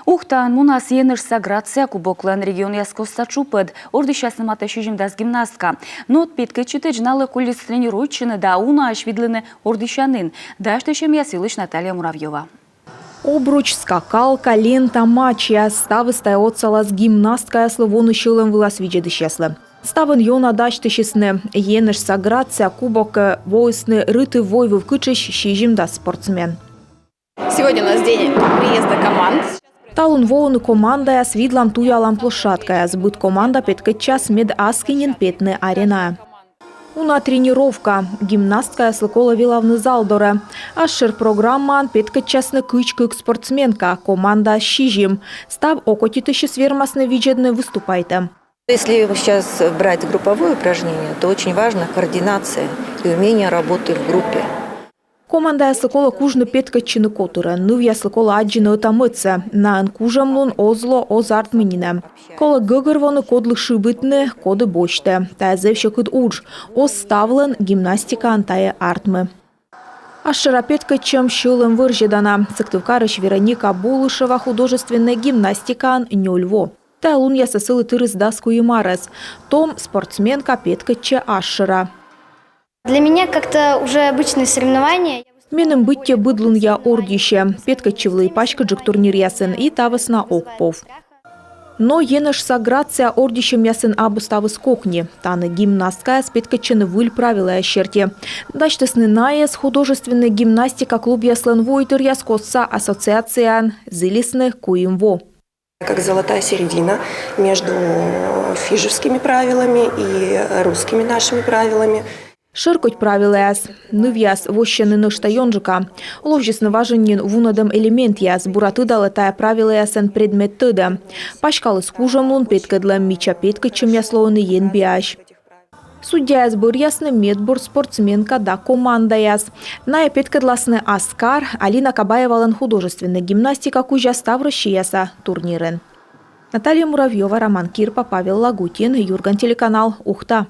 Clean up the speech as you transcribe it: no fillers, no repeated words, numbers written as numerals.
Ухтан мунас еныш саграция кубоклан регион яскоста чупыд. Орды щасным атащижимдас гимнастка. Нот петкачите жналы кулис тренирующины да уна ашвидлины ордыщанын. Даштышем ясилыш Наталья Муравьева. Обруч, скакалка, лента, мачья. Ставы стаёцалас гимнастка словону щелым вылас виджедыщеслы. Ставын йона даштышесны еныш саграция кубок войсны рыты войвы вкычыш щижимда спортсмен. Сегодня у нас день приезда команд. Талун воуны команда с видлам туялам площадка. Сбыт команда петкачас мед аскинин петны арена. Уна тренировка. Гимнастка слыкола вилавны залдоре. Ашшер программан петкачасны кычкык спортсменка. Команда щижим. Став окотитыши свермасны виджедны выступайте. Если сейчас брать групповое упражнение, то очень важна координация и умение работы в группе. Команда слыкола кужны петкаччыны котыры. Нывья слыкола аджины отамыцы. Наан кужамлун озло озарт минине. Кола гыгырвоны кодлы шибытны, коды бочты. Тая зевще кыд удж. Оз ставлын гимнастика антае артмы. Ашшера петкаччым щылым выржедана. Сыктывкарыш Вероника Булышева художественная гимнастикан нёльво. Тая лун ясасылы тырыс даску юмарес. Том спортсменка петкаччы ашшера. Для меня как-то уже обычные соревнования. Менем бытте быдлун я ордище. Петкаччывлы пачка джик турнир ясын и тавысна окпов. Но еныш саграция ордищем ясын абы ставыс кокни. Таны гимнастка с петкаччыны выль правила ящерти. Дачтысны наес художественная гимнастика клуб яслен войтыр яскосса ассоциациян зылисных куимво. Как золотая середина между фижевскими правилами и русскими нашими правилами. Ширкоть правила яс. Нывьяс вощены нышта йонжика. Ловжесны важеннин вунадам элемент яс. Бураты далатая правила ясен предмет тыда. Пашкалы скужамлун петкадлам мича петкачым яслоуны ен биаш. Судья яс бур ясны медбур спортсменка да команда яс. Ная петкадласны Аскар, Алина Кабаевалан художественная гимнастика кужа ставрыщи яса турнирен. Наталья Муравьева, Роман Кирпа, Павел Лагутин, Юрган, телеканал Ухта.